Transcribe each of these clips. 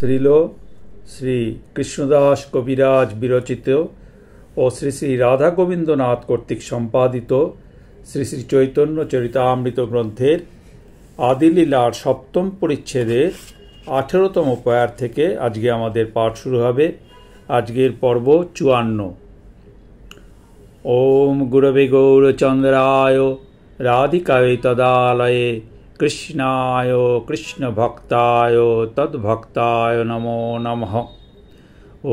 শ্রীল শ্রী কৃষ্ণদাস কবিরাজ বিরচিত ও শ্রী শ্রী রাধা গোবিন্দনাথ কর্তৃক সম্পাদিত শ্রী শ্রী চৈতন্য চরিতামৃত গ্রন্থের আদিলীলার সপ্তম পরিচ্ছেদের 18তম পয়ার থেকে আজকে আমাদের পাঠ শুরু হবে। আজকের পর্ব 54। ওম গুরবে গৌরচন্দ্রায় রাধিকায় তদালয়ে কৃষ্ণায় কৃষ্ণ ভক্তায় তদ্ভক্তায় নমো নমঃ।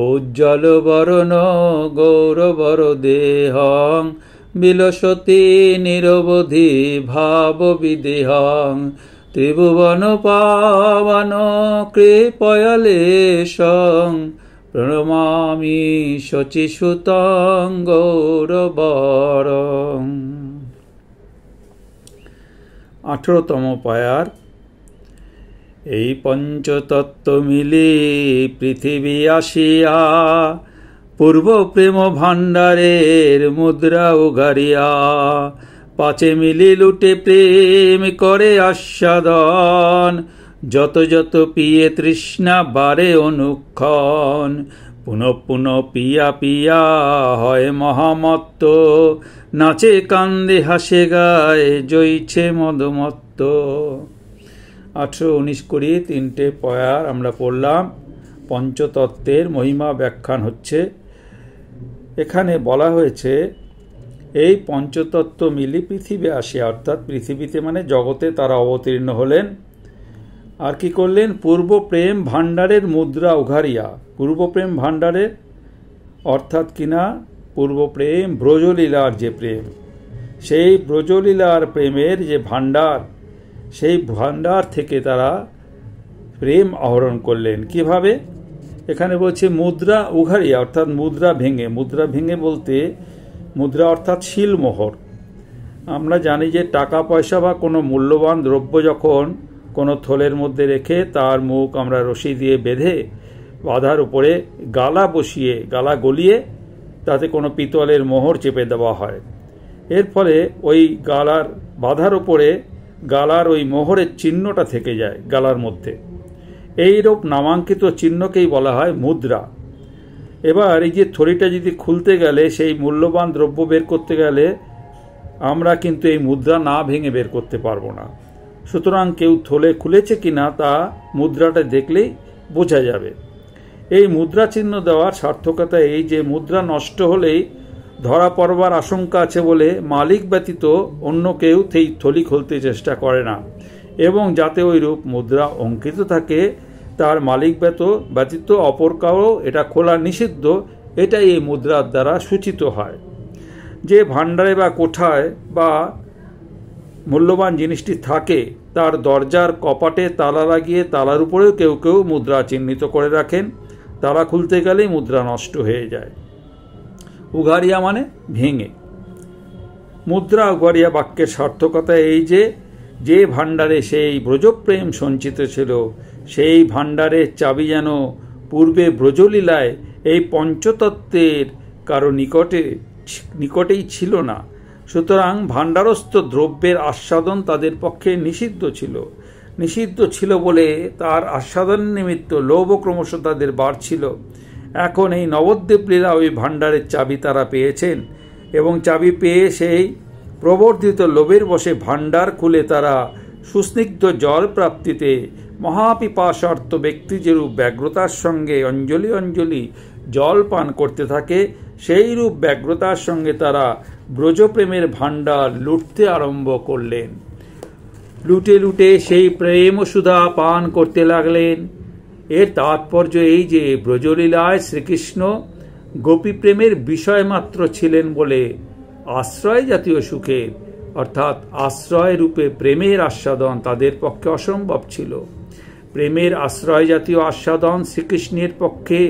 উজ্জ্বল বরণ গৌরবর দেহং বিলসতি নিরবধি ভাব বিদেহং ত্রিভুবন পাবন কৃপয়ালেশং প্রণমামি শচীসুতং গৌরবরং। 18তম পয়ার। এই পঞ্চতত্ত্ব মিলি পৃথিবী আসিয়া পূর্ব প্রেম ভাণ্ডারের মুদ্রা উগারিয়া পাচে মিলি লুটে প্রেম করে আস্বাদন যত যত পিয়ে তৃষ্ণা বারে অনুক্ষণ পুনঃ পুনঃ পিয়া পিয়া হয় মহামত্ত নাচে কান্দে হাসে গায়ে জয়ছে মদমত্ত। 18-19 তিনটে পয়ার আমরা পড়লাম। পঞ্চতত্ত্বের মহিমা ব্যাখ্যান হচ্ছে। এখানে বলা হয়েছে এই পঞ্চতত্ত্ব মিলি পৃথিবী আসিয়া, অর্থাৎ পৃথিবীতে মানে জগতে তারা অবতীর্ণ হলেন। আর কি করলেন? পূর্ব প্রেম ভাণ্ডারের মুদ্রা উঘারিয়া। পূর্ব প্রেম ভাণ্ডারের অর্থাৎ কিনা পূর্ব প্রেম ব্রজলীলার যে প্রেম, সেই ব্রজলীলার প্রেমের যে ভাণ্ডার, সেই ভাণ্ডার থেকে তারা প্রেম আহরণ করলেন। কিভাবে? এখানে বলছে মুদ্রা উঘারিয়া, অর্থাৎ মুদ্রা ভেঙে। মুদ্রা ভেঙে বলতে মুদ্রা অর্থাৎ শিলমোহর। আমরা জানি যে টাকা পয়সা বা কোনো মূল্যবান দ্রব্য যখন কোনো থলের মধ্যে রেখে তার মুখ আমরা রশি দিয়ে বেঁধে বাঁধার উপরে গালা বসিয়ে গালা গলিয়ে তাতে কোনো পিতলের মোহর চেপে দেওয়া হয়। এর ফলে ওই গালার বাঁধার উপরে গালার ওই মোহরের চিহ্নটা থেকে যায় গালার মধ্যে। এইরূপ নামাঙ্কিত চিহ্নকেই বলা হয় মুদ্রা। এবার এই যে থলিটা যদি খুলতে গেলে, সেই মূল্যবান দ্রব্য বের করতে গেলে আমরা কিন্তু এই মুদ্রা না ভেঙে বের করতে পারবো না। সুতরাং কেউ থলে খুলেছে কিনা তা মুদ্রাটা দেখলেই বোঝা যাবে। এই মুদ্রা চিহ্ন দেওয়ার সার্থকতা এই যে মুদ্রা নষ্ট হলেই ধরা পড়বার আশঙ্কা আছে বলে মালিক ব্যতীত অন্য কেউ সেই থলি খুলতে চেষ্টা করে না, এবং যাতে ওই রূপ মুদ্রা অঙ্কিত থাকে তার মালিক ব্যতীত অপর কারো এটা খোলা নিষিদ্ধ, এটাই এই মুদ্রার দ্বারা সূচিত হয়। যে ভাণ্ডারে বা কোঠায় বা মূল্যবান জিনিসটি থাকে তার দরজার কপাটে তালা লাগিয়ে তালার উপরেও কেউ কেউ মুদ্রা চিহ্নিত করে রাখেন। তালা খুলতে গেলেই মুদ্রা নষ্ট হয়ে যায়। উঘারিয়া মানে ভেঙে। মুদ্রা উঘারিয়া বাক্যের সার্থকতা এই যে যে ভাণ্ডারে সেই ব্রজপ্রেম সঞ্চিত ছিল, সেই ভাণ্ডারের চাবি যেন পূর্বে ব্রজলীলায় এই পঞ্চতত্ত্বের কারো নিকটেই ছিল না। সুতরাং ভাণ্ডারস্থ দ্রব্যের আস্বাদন তাদের পক্ষে নিষিদ্ধ ছিল। নিষিদ্ধ ছিল বলে তার আস্বাদন নিমিত্ত লোভ ক্রমশ তাদের বাড়ছিল। এখন এই নবদ্বীপ লীলা ওই ভাণ্ডারের চাবি তারা পেয়েছেন, এবং চাবি পেয়ে সেই প্রবর্ধিত লোভের বশে ভাণ্ডার খুলে তারা সুস্নিগ্ধ জল প্রাপ্তিতে মহাপিপাসার্থ ব্যক্তি যেরূপ ব্যগ্রতার সঙ্গে অঞ্জলি অঞ্জলি জল পান করতে থাকে, সেই রূপ ব্যগ্রতার সঙ্গে তারা ব্রজপ্রেমের ভাণ্ডার লুটতে আরম্ভ করলেন। লুটে লুটে সেই প্রেম সুধা পান করতে লাগলেন। এর তাৎপর্য এই যে ব্রজলীলায় শ্রীকৃষ্ণ গোপী প্রেমের বিষয় মাত্র ছিলেন বলে আশ্রয় জাতীয় সুখের, অর্থাৎ আশ্রয় রূপে প্রেমের আস্বাদন তাদের পক্ষে অসম্ভব ছিল। প্রেমের আশ্রয় জাতীয় আস্বাদন শ্রীকৃষ্ণের পক্ষে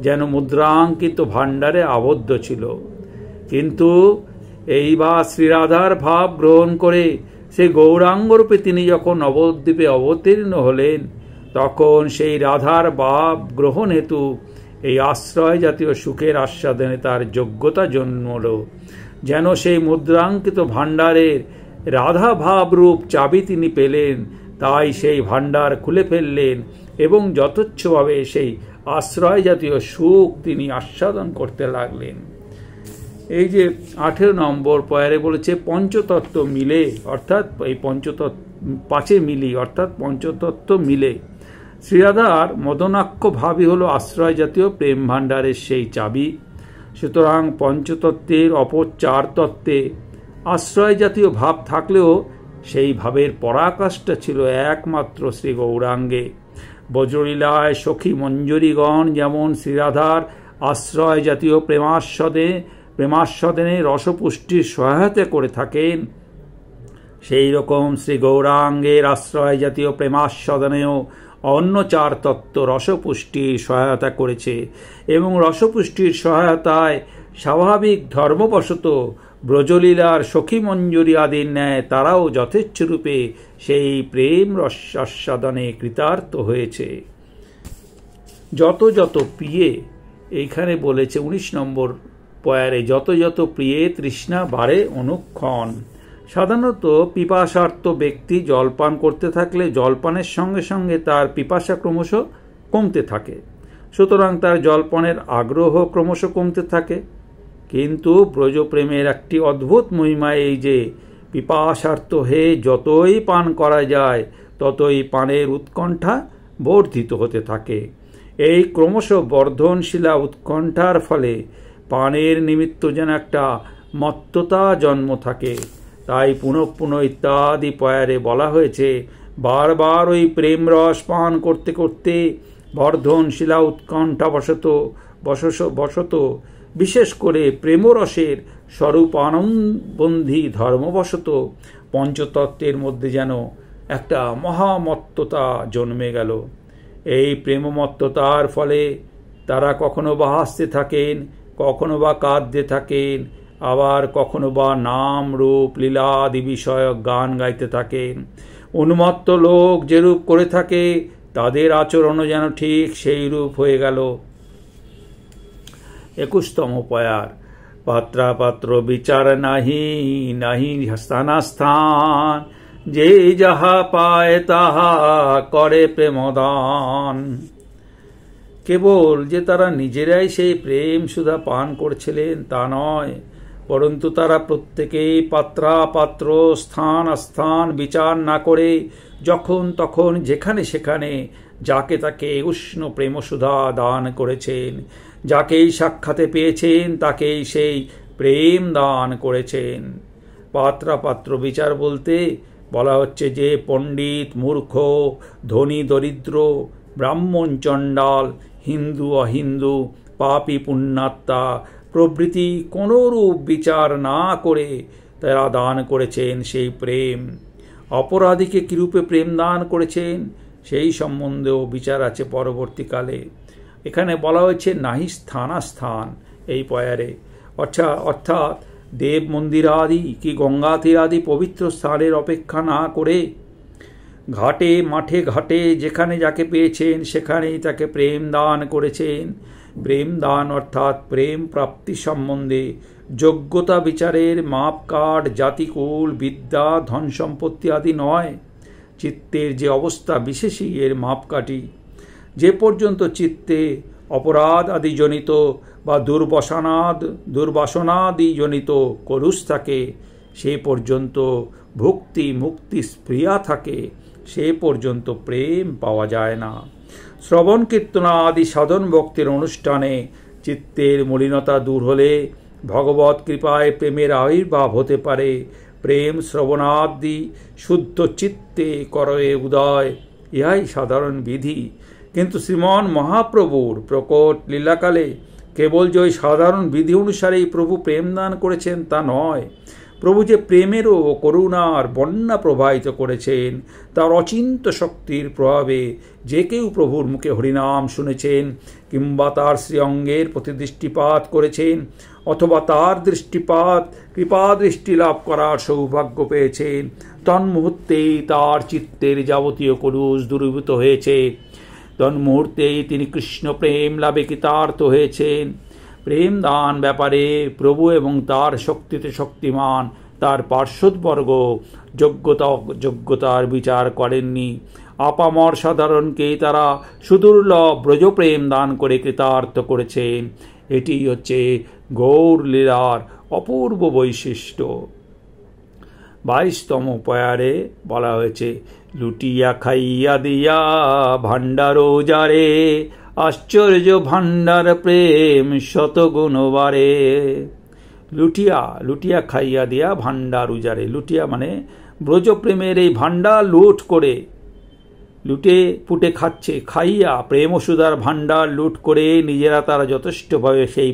যেন মুদ্রাঙ্কিত ভাণ্ডারে আবদ্ধ ছিল। কিন্তু এইবার শ্রীরাধার ভাব গ্রহণ করে সে গৌরাঙ্গরূপে তিনি যখন নবদ্বীপে অবতীর্ণ হলেন, তখন সেই রাধার ভাব গ্রহণ হেতু এই আশ্রয় জাতীয় সুখের আস্বাদনে তার যোগ্যতা জন্মল। যেন সেই মুদ্রাঙ্কিত ভাণ্ডারের রাধা ভাবরূপ চাবি তিনি পেলেন, তাই সেই ভাণ্ডার খুলে ফেললেন এবং যথেচ্ছভাবে সেই আশ্রয় জাতীয় সুখ তিনি আস্বাদন করতে লাগলেন। এই যে 18 নম্বর পয়ারে বলেছে পঞ্চতত্ত্ব মিলে, অর্থাৎ এই পাঁচে মিলি অর্থাৎ পঞ্চতত্ত্ব মিলে শ্রীরাধার মদনাক্ষ ভাবই হলো আশ্রয় জাতীয় প্রেম ভাণ্ডারের সেই চাবি। সুতরাং পঞ্চতত্ত্বের অপর 4 তত্ত্বে আশ্রয় জাতীয় ভাব থাকলেও সেই ভাবের পরাকাষ্ঠা ছিল একমাত্র শ্রী গৌরাঙ্গে। ব্রজলীলায় সখী মঞ্জরীগণ যেমন শ্রীরাধার আশ্রয় জাতীয় প্রেমাস্বাদনে রসপুষ্টির সহায়তা করে থাকেন, সেই রকম শ্রী গৌরাঙ্গের আশ্রয় জাতীয় প্রেমাস্বাদনেও অন্য 4 তত্ত্ব রসপুষ্টির সহায়তা করেছে এবং রসপুষ্টির সহায়তায় স্বাভাবিক ধর্মবশত ব্রজলীলার সখী মঞ্জুরি আদির ন্যায় তারাও যথেচ্ছরূপে সেই প্রেম রসাস্বাদনে কৃতার্থ হয়েছে। যত যত প্রিয়ে, এইখানে বলেছে 19 নম্বর পয়ারে, যত যত প্রিয়ে তৃষ্ণা বাড়ে অনুক্ষণ। সাধারণত পিপাসার্ত ব্যক্তি জলপান করতে থাকলে জলপানের সঙ্গে সঙ্গে তার পিপাসা ক্রমশ কমতে থাকে, সুতরাং তার জলপানের আগ্রহ ক্রমশ কমতে থাকে। কিন্তু ব্রজপ্রেমের একটি অদ্ভুত মহিমা এই যে পিপাসার্ত হয়ে যতই পান করা যায় ততই পানের উৎকণ্ঠা বর্ধিত হতে থাকে। এই ক্রমশ বর্ধনশীলা উৎকণ্ঠার ফলে পানের নিমিত্ত যেন একটা মত্ততা জন্ম থাকে। তাই পুনঃ পুনঃ ইত্যাদি পয়ারে বলা হয়েছে বারবার ওই প্রেম রস পান করতে করতে বর্ধনশীলা উৎকণ্ঠা বশত বিশেষ করে প্রেমরসের স্বরূপানন্দবন্ধী ধর্মবশত পঞ্চতত্ত্বের মধ্যে যেন একটা মহামত্ততা জন্মে গেল। এই প্রেমমত্ততার ফলে তারা কখনো বা হাসতে থাকেন, কখনো বা কাঁদতে থাকেন, আবার কখনো বা নাম রূপ লীলাদি বিষয়ক গান গাইতে থাকেন। উন্মত্ত লোক যেরূপ করে থাকে তাদের আচরণও যেন ঠিক সেই রূপ হয়ে গেল। 21তম পয়ার, পাত্রাপাত্র বিচার নাহি নাহি স্থানাস্থান, যে যাহা পায় তাহা করে প্রেমদান। কেবল যে তারা নিজেরাই সেই প্রেম সুধা পান করছিলেন তা নয়, পরন্তু তারা প্রত্যেকেই পাত্রাপাত্র স্থান আস্থান বিচার না করে যখন তখন যেখানে সেখানে যাকে তাকে উষ্ণ প্রেমসুধা দান করেছেন, যাকেই সাক্ষাতে পেয়েছেন তাকেই সেই প্রেম দান করেছেন। পাত্রাপাত্র বিচার বলতে বলা হচ্ছে যে পণ্ডিত মূর্খ, ধনী দরিদ্র, ব্রাহ্মণ চণ্ডাল, হিন্দু অহিন্দু, পাপী পুণ্যাত্মা প্রভৃতি কোনরূপ বিচার না করে তারা দান করেছেন সেই প্রেম। অপরাধীকে কিরূপে প্রেম দান করেছেন সেই সম্বন্ধেও বিচার আছে পরবর্তীকালে। এখানে বলা হয়েছে নাহি স্থানাস্থান এই পয়ারে, অর্থাৎ দেব মন্দিরাদি কি গঙ্গা তীরাদি পবিত্র স্থানের অপেক্ষা না করে ঘাটে মাঠে ঘাটে যেখানে যাকে পেয়েছেন সেখানেই তাকে প্রেম দান করেছেন। প্রেম দান অর্থাৎ প্রেম প্রাপ্তি সম্বন্ধে যোগ্যতা বিচারের মাপকাঠ জাতিকুল বিদ্যা ধন সম্পত্তি আদি নয়, চিত্তের যে অবস্থা বিশেষই এর মাপকাঠি। যে পর্যন্ত চিত্তে অপরাধ আদি জনিত বা দুর্বাসনাদি জনিত কলুষ থাকে, সে পর্যন্ত ভক্তি মুক্তি স্পৃহা থাকে, সে পর্যন্ত প্রেম পাওয়া যায় না। শ্রবণ কীর্তনা আদি সাধন ভক্তির অনুষ্ঠানে চিত্তের মলিনতা দূর হলে ভগবৎ কৃপায় প্রেমের আবির্ভাব হতে পারে। প্রেম শ্রবণাদি শুদ্ধ চিত্তে করয়ে উদয়, ইহাই সাধারণ বিধি। কিন্তু শ্রীমন মহাপ্রভুর প্রকট লীলাকালে কেবল যে ওই সাধারণ বিধি অনুসারেই প্রভু প্রেম দান করেছেন তা নয়, প্রভু যে প্রেমেরও করুণার বন্যা প্রবাহিত করেছেন তার অচিন্ত শক্তির প্রভাবে যে কেউ প্রভুর মুখে হরিনাম শুনেছেন কিংবা তার শ্রীঅঙ্গের প্রতি দৃষ্টিপাত করেছেন অথবা তার কৃপা দৃষ্টি লাভ করার সৌভাগ্য পেয়েছেন, তন্মুহূর্তেই তার চিত্তের যাবতীয় কলুষ দূরীভূত হয়েছে, তন্মুহূর্তেই তিনি কৃষ্ণ প্রেম লাভে কৃতার্থ হয়েছেন। প্রেম দান ব্যাপারে প্রভু এবং তার শক্তিতে শক্তিমান তার পার্শ্বদবর্গ যোগ্যতার বিচার করেননি। আপামর সাধারণকে তারা সুদুর্লভ ব্রজপ্রেম দান করে কৃতার্থ করেছেন। এটি হচ্ছে গৌর লীলার অপূর্ব বৈশিষ্ট্য। 22তম পয়ারে বলা হয়েছে, লুটিয়া খাইয়া দিয়া ভাণ্ডারো যারে, আশ্চর্য ভাণ্ডার প্রেম শতগুণ বারে। লুটিয়া খাইয়া দিয়া ভাণ্ডার উজারে। লুটিয়া মানে ব্রজপ্রেমের এই ভাণ্ডার লুট করে, লুটে পুটে খাচ্ছে। খাইয়া প্রেম সুধার ভাণ্ডার লুট করে নিজেরা তারা যথেষ্টভাবে সেই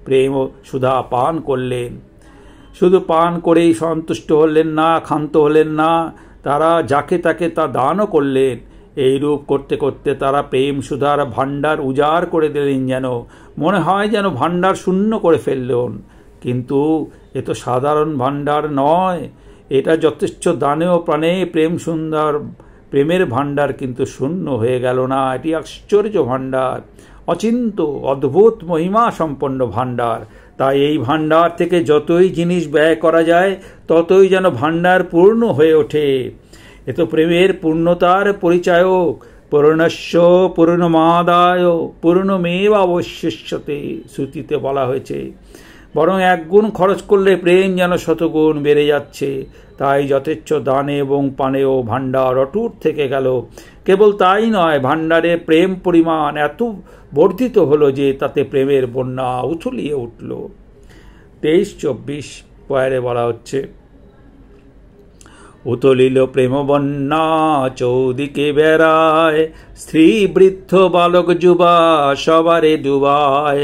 প্রেম সুধা পান করলেন। শুধু পান করেই সন্তুষ্ট হলেন না, ক্ষান্ত হলেন না, তারা যাকে তাকে তা দানও করলেন। এইরূপ করতে করতে তারা প্রেম সুধার ভাণ্ডার উজাড় করে দিলেন, যেন মনে হয় যেন ভাণ্ডার শূন্য করে ফেললেন। কিন্তু এ তো সাধারণ ভাণ্ডার নয়, এটা যথেষ্ট দানেও প্রাণে প্রেম সুন্দর প্রেমের ভাণ্ডার কিন্তু শূন্য হয়ে গেল না। এটি আশ্চর্য ভাণ্ডার, অচিন্ত অদ্ভুত মহিমা সম্পন্ন ভাণ্ডার। তাই এই ভাণ্ডার থেকে যতই জিনিস ব্যয় করা যায় ততই যেন ভাণ্ডার পূর্ণ হয়ে ওঠে। এ তো প্রেমের পূর্ণতার পরিচায়ক। পূর্ণস্য পূর্ণমাদায় পূর্ণমেব অবশিষ্যতে, শ্রুতিতে বলা হয়েছে। বরং একগুণ খরচ করলে প্রেম যেন শতগুণ বেড়ে যাচ্ছে। তাই যথেচ্ছ দানে এবং পানেও ভাণ্ডার অটুট থেকে গেল। কেবল তাই নয়, ভাণ্ডারে প্রেম পরিমাণ এত বর্ধিত হলো যে তাতে প্রেমের বন্যা উথলিয়ে উঠল। 23-24 পয়ারে বলা হচ্ছে, উতলিল প্রেম বন্যা চৌদিকে বেড়ায়, স্ত্রী বৃদ্ধ বালক যুবা সবারে ডুবায়,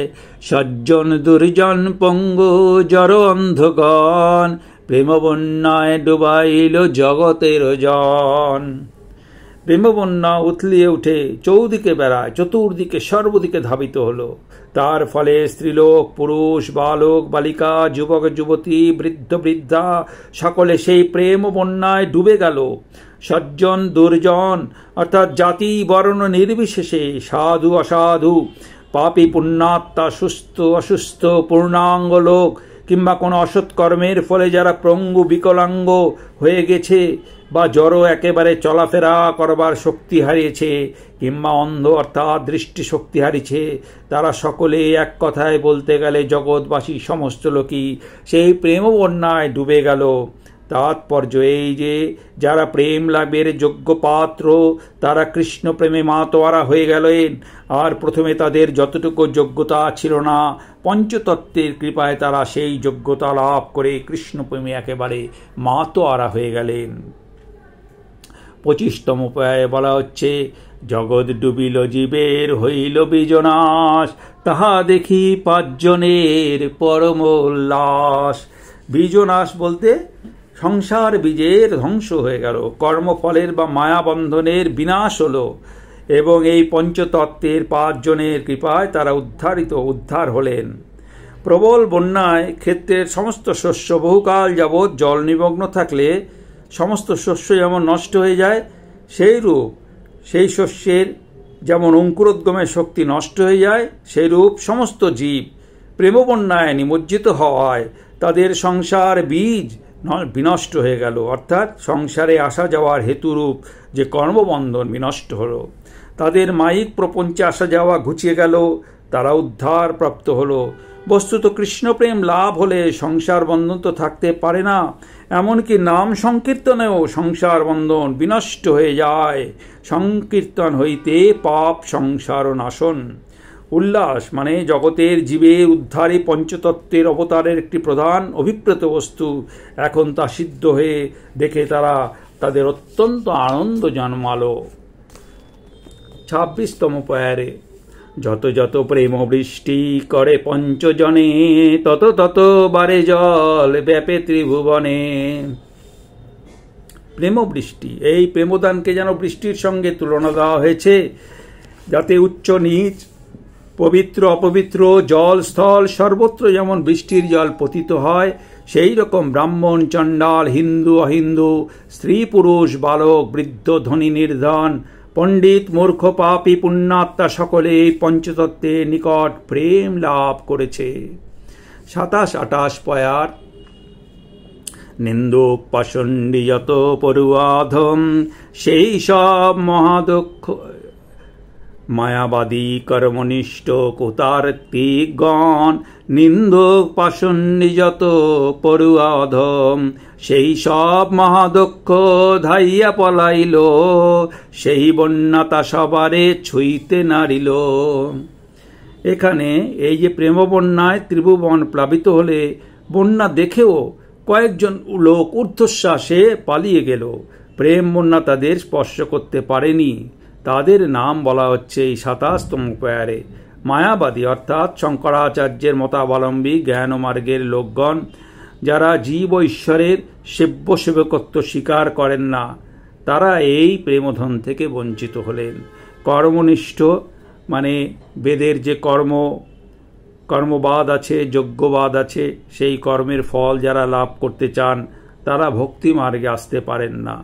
সজ্জন দুর্জন পঙ্গু জড় অন্ধগণ, প্রেম বন্যায় ডুবাইল জগতের জন। প্রেম বন্যা উথলিয়ে উঠে চৌদিকে বেড়ায়, চতুর্দিকে সর্বদিকে ধাবিত হলো। তার ফলে স্ত্রীলোক, পুরুষ, বালক, বালিকা, যুবক, যুবতী, বৃদ্ধ, বৃদ্ধা সকলে সেই প্রেম বন্যায় ডুবে গেল। সজ্জন দুর্জন অর্থাৎ জাতি বর্ণ নির্বিশেষে, সাধু অসাধু, পাপী পুণ্যাত্মা, সুস্থ অসুস্থ, পূর্ণাঙ্গ লোক কিংবা কোনো অসৎকর্মের ফলে যারা পঙ্গু বিকলাঙ্গ হয়ে গেছে বা জড় একেবারে চলাফেরা করবার শক্তি হারিয়েছে কিংবা অন্ধ অর্থাৎ দৃষ্টি শক্তি হারিয়েছে, তারা সকলে এক কথায় বলতে গেলে জগৎবাসী সমস্ত লোকই সেই প্রেম বন্যায় ডুবে গেল। তাৎপর্য এই যে যারা প্রেম লাভের যোগ্য পাত্র তারা কৃষ্ণ প্রেমে মাতোয়ারা হয়ে গেলেন। আর প্রথমে তাদের যতটুকু যোগ্যতা ছিল না, পঞ্চতত্ত্বের কৃপায় তারা সেই যোগ্যতা লাভ করে কৃষ্ণ প্রেমে একেবারে মাতোয়ারা হয়ে গেলেন। 25তম পয়ায় বলা হচ্ছে, জগৎ ডুবিল জীবের হইল বীজনাশ, তাহা দেখি পাঁচজনের পরম উল্লাস। বীজনাশ বলতে সংসার বীজের ধ্বংস হয়ে গেল, কর্মফলের বা মায়াবন্ধনের বিনাশ হলো এবং এই পঞ্চতত্ত্বের 5 জনের কৃপায় তারা উদ্ধার হলেন। প্রবল বন্যায় ক্ষেত্রের সমস্ত শস্য বহুকাল যাবৎ জল নিমগ্ন থাকলে সমস্ত শস্য যেমন নষ্ট হয়ে যায়, সেইরূপ সেই শস্যের যেমন অঙ্কুরোদ্গমের শক্তি নষ্ট হয়ে যায়, সেইরূপ সমস্ত জীব প্রেমবন্যায় নিমজ্জিত হওয়ায় তাদের সংসার বীজ বিনষ্ট হয়ে গেল, অর্থাৎ সংসারে আসা যাওয়ার হেতুরূপ যে কর্মবন্ধন বিনষ্ট হলো। তাদের মায়িক প্রপঞ্চে আসা যাওয়া ঘুচিয়ে গেল, তারা উদ্ধার প্রাপ্ত হলো। বস্তুত কৃষ্ণপ্রেম লাভ হলে সংসার বন্ধন তো থাকতে পারে না, এমনকি নাম সংকীর্তনেও সংসার বন্ধন বিনষ্ট হয়ে যায়। সংকীর্তন হইতে পাপ সংসার নাশন। উল্লাস মানে জগতের জীবের উদ্ধারে পঞ্চতত্ত্বের অবতারের একটি প্রধান অভিপ্রেত বস্তু। এখন তা সিদ্ধ হয়ে দেখে তাদের অত্যন্ত আনন্দ জন্মালো। 26তম পয়ারে, যত যত প্রেম বৃষ্টি করে পঞ্চজনে, তত তত বারে জল ব্যাপে ত্রিভুবনে। প্রেম বৃষ্টি, এই প্রেমদানকে যেন বৃষ্টির সঙ্গে তুলনা দেওয়া হয়েছে, যাতে উচ্চ নিচ, পবিত্র অপবিত্র, জল স্থল সর্বত্র যেমন বৃষ্টির জল পতিত হয়, সেই রকম ব্রাহ্মণ চণ্ডাল, হিন্দু অহিন্দু, স্ত্রী পুরুষ, বালক বৃদ্ধ, ধনী নির্ধন, পণ্ডিত মূর্খ, পাপী পুণ্যাত্মা সকলে এই পঞ্চতত্ত্বের নিকট প্রেম লাভ করেছে। 27-28 পয়ার নিন্দুক পাষণ্ডী যত পড়ুয়াধম, সেই সব মহাদক্ষ মায়াবাদী কর্মনিষ্ঠ কুতার্কিকগণ। নিন্দুক পাষণ্ডী যত পড়ুয়াধম, সেই সব মহাদক্ষ ধাইয়া পলাইল, সেই বন্যাতা সবারে ছুঁইতে নারিল। এখানে এই যে প্রেম বন্যায় ত্রিভুবন প্লাবিত হলে বন্যা দেখেও কয়েকজন লোক ঊর্ধ্বশ্বাসে পালিয়ে গেল, প্রেম বন্যা তাদের স্পর্শ করতে পারেনি। তাদের নাম বলা হচ্ছে এই 27তম প্যারে মায়াবাদী, অর্থাৎ শঙ্করাচার্যের মতাবলম্বী জ্ঞান মার্গের লোকগণ, যারা জীব ও ঈশ্বরের সেব্য সেবকত্ব স্বীকার করেন না, তারা এই প্রেমধন থেকে বঞ্চিত হলেন। কর্মনিষ্ঠ মানে বেদের যে কর্মবাদ আছে, যজ্ঞবাদ আছে, সেই কর্মের ফল যারা লাভ করতে চান তারা ভক্তি মার্গে আসতে পারেন না।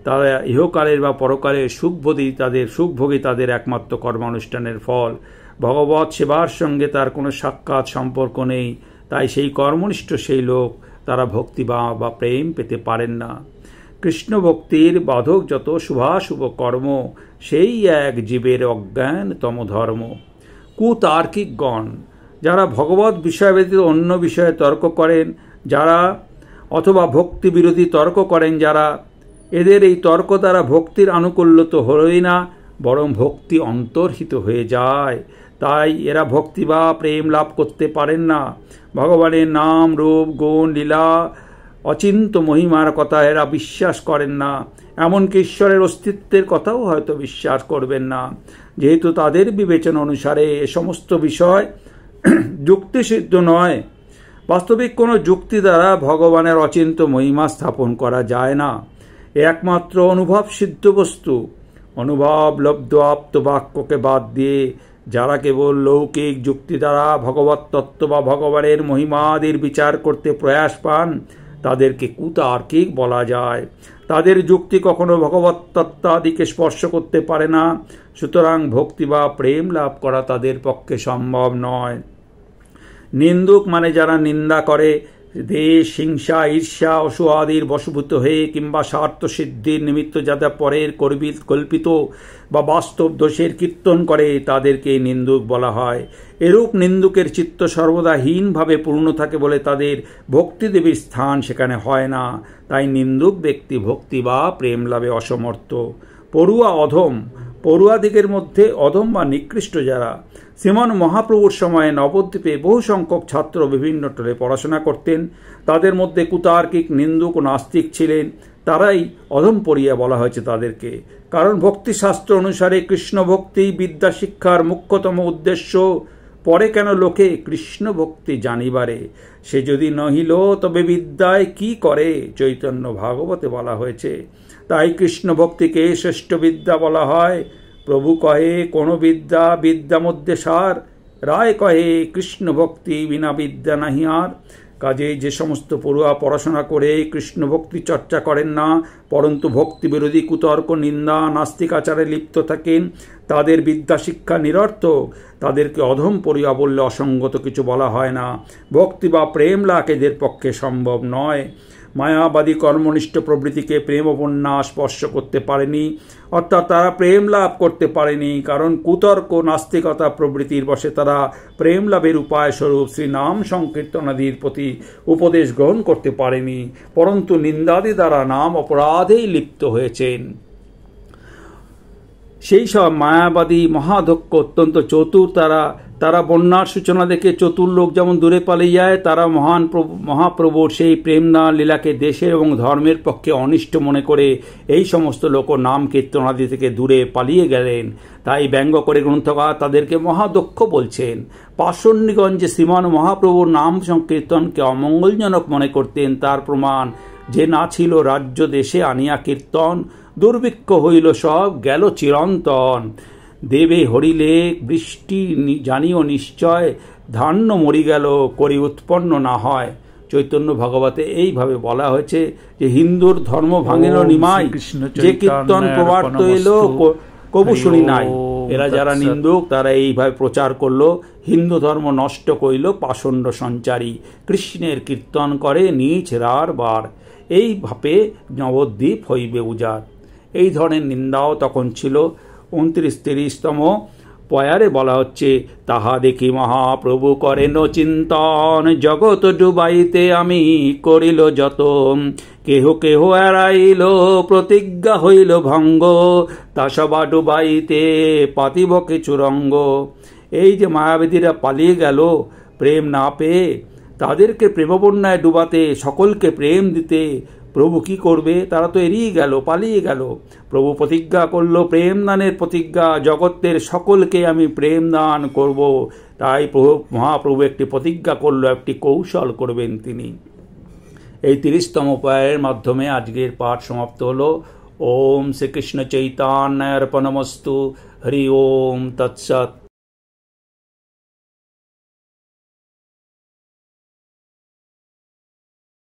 তারা ইহকালের বা পরকালের সুখভোগী তাদের একমাত্র কর্মানুষ্ঠানের ফল। ভগবৎ সেবার সঙ্গে তার কোনো সাক্ষাৎ সম্পর্ক নেই, তাই সেই কর্মনিষ্ঠ সেই লোক তারা ভক্তি বা প্রেম পেতে পারেন না। কৃষ্ণ ভক্তির বাধক যত শুভাশুভ কর্ম, সেই এক জীবের অজ্ঞানতম ধর্ম। কুতার্কিকগণ, যারা ভগবৎ বিষয় ব্যতীত অন্য বিষয়ে তর্ক করেন, যারা অথবা ভক্তি বিরোধী তর্ক করেন, যারা এদের এই তর্ক দ্বারা ভক্তির আনুকূল্য তো হলই না, বরং ভক্তি অন্তর্হিত হয়ে যায়। তাই এরা ভক্তি বা প্রেম লাভ করতে পারেন না। ভগবানের নাম, রূপ, গুণ, লীলা, অচিন্ত মহিমার কথা এরা বিশ্বাস করেন না, এমনকি ঈশ্বরের অস্তিত্বের কথাও হয়তো বিশ্বাস করবেন না, যেহেতু তাদের বিবেচনা অনুসারে এ সমস্ত বিষয় যুক্তিসিদ্ধ নয়। বাস্তবিক কোনো যুক্তি দ্বারা ভগবানের অচিন্ত মহিমা স্থাপন করা যায় না। একমাত্র অনুভব সিদ্ধ বস্তু। অনুভব লব্ধ আপ্ত বাক্যকে বাদ দিয়ে যারা কেবল লৌকিক যুক্তি দ্বারা ভগবত তত্ত্ব বা ভগবানের মহিমাদির বিচার করতে প্রয়াস পান, তাদেরকে কুতার্কিক বলা যায়। তাদের যুক্তি কখনো ভগবত তত্ত্বাদিকে স্পর্শ করতে পারে না, সুতরাং ভক্তি বা প্রেম লাভ করা তাদের পক্ষে সম্ভব নয়। নিন্দুক মানে যারা নিন্দা করে, দেশ, হিংসা, ঈর্ষা, অসুয়াদির বশভূত হয়ে কিংবা স্বার্থ সিদ্ধির নিমিত্ত যারা পরের কল্পিত বা বাস্তব দোষের কীর্তন করে, তাদেরকে নিন্দুক বলা হয়। এরূপ নিন্দুকের চিত্ত সর্বদা হীনভাবে পূর্ণ থাকে বলে তাদের ভক্তিদেবীর স্থান সেখানে হয় না। তাই নিন্দুক ব্যক্তি ভক্তি বা প্রেম লাভে অসমর্থ। পড়ুয়া অধম, পড়ুয়াদিগের মধ্যে অধম বা নিকৃষ্ট যারা। শ্রীমন মহাপ্রভুর সময়ে নবদ্বীপে বহু সংখ্যক ছাত্র বিভিন্ন টলে পড়াশোনা করতেন। তাদের মধ্যে কুতার্কিক, নিন্দুক ও নাস্তিক ছিলেন। তারাই অধম পড়িয়া বলা হয়েছে তাদেরকে, কারণ ভক্তিশাস্ত্র অনুসারে কৃষ্ণ ভক্তি বিদ্যা শিক্ষার মুখ্যতম উদ্দেশ্য। পরে কেন লোকে কৃষ্ণ ভক্তি জানিবারে, সে যদি নহিল তবে বিদ্যায় কি করে, চৈতন্য ভাগবতে বলা হয়েছে। তাই কৃষ্ণ ভক্তিকে শ্রেষ্ঠ বিদ্যা বলা হয়। প্রভু কহে কোনো বিদ্যা বিদ্যা মধ্যে সার, রায় কহে কৃষ্ণ ভক্তি বিনা বিদ্যা নাহি আর। কাজে যে সমস্ত পড়ুয়া পড়াশোনা করে কৃষ্ণ ভক্তি চর্চা করেন না, পরন্তু ভক্তি বিরোধী কুতর্ক, নিন্দা, নাস্তিক আচারে লিপ্ত থাকেন, তাদের বিদ্যা শিক্ষা নিরর্থক। তাদেরকে অধম পড়ুয়া বললে অসঙ্গত কিছু বলা হয় না। ভক্তি বা প্রেম লাভ এদের পক্ষে সম্ভব নয়। মায়াবাদী কর্মনিষ্ঠ প্রবৃত্তিকে প্রেম বন্যা স্পর্শ করতে পারেনি, অর্থাৎ তারা প্রেম লাভ করতে পারেনি, কারণ কুতর্ক, নাস্তিকতা প্রবৃত্তির বশে তারা প্রেম লাভের উপায় স্বরূপ শ্রীনাম সংকীর্তনাদির প্রতি উপদেশ গ্রহণ করতে পারেনি, পরন্তু নিন্দাদি দ্বারা নাম অপরাধেই লিপ্ত হয়েছেন। সেই সব মায়াবাদী মহাদক্ষ অত্যন্ত চতুর। তারা বন্যার সূচনা দেখে চতুর লোক যেমন দূরে পালিয়ে যায়, তারা মহাপ্রভুর সেই প্রেমদান লীলাকে দেশের এবং ধর্মের পক্ষে অনিষ্ট মনে করে এই সমস্ত লোক নাম কীর্তনাদি থেকে দূরে পালিয়ে গেলেন। তাই ব্যঙ্গ করে গ্রন্থকার তাদেরকে মহাদক্ষ বলছেন। পাষণ্ডীগঞ্জে শ্রীমান মহাপ্রভুর নাম সংকীর্তনকে অমঙ্গলজনক মনে করতেন, তার প্রমাণ যে না ছিল রাজ্য দেশে আনিয়া কীর্তন, দুর্ভিক্ষ হইল সব গেল চিরন্তন। দেবে হরিলে বৃষ্টি জানিও নিশ্চয়, ধান্য মরি গেল করি উৎপন্ন না হয়। চৈতন্য ভাগবতে এইভাবে বলা হয়েছে যে হিন্দুর ধর্ম ভাঙিল নিমাই, যে কীর্তন প্রবার্ত এলো কবু শুনি নাই। এরা যারা নিন্দুক তারা এইভাবে প্রচার করলো, হিন্দু ধর্ম নষ্ট কইল পাষণ্ড সঞ্চারী, কৃষ্ণের কীর্তন করে নিজ রার বার, এই ভাবে নবদ্বীপ হইবে উজাড়। এই ধরনের নিন্দাও তখন ছিল। 29-30তম পয়ারে বলা হচ্ছে, তাহা দেখি মহাপ্রভু করেন চিন্তন, জগৎ ডুবাইতে আমি করিল যতন, কেহ কেহ এড়াইল প্রতিজ্ঞা হইল ভঙ্গ, তা সবা ডুবাইতে পাতিব কিছু রঙ্গ। এই যে মায়াবাদীরা পালিয়ে গেল প্রেম না পেয়ে, তাদেরকে প্রেমবন্যায় ডুবাতে, সকলকে প্রেম দিতে প্রভু কি করবে? তারা তো এড়িয়ে গেল, পালিয়ে গেল। প্রভু প্রতিজ্ঞা করল, প্রেম দানের প্রতিজ্ঞা, জগতের সকলকে আমি প্রেম দান করব। তাই মহাপ্রভু একটি প্রতিজ্ঞা করল, একটি কৌশল করবেন তিনি। এই 30তম পয়ের মাধ্যমে আজকের পাঠ সমাপ্ত হলো। ওম শ্রীকৃষ্ণ চৈতন্যার্পণমস্তু। হরি ওম তৎসৎ।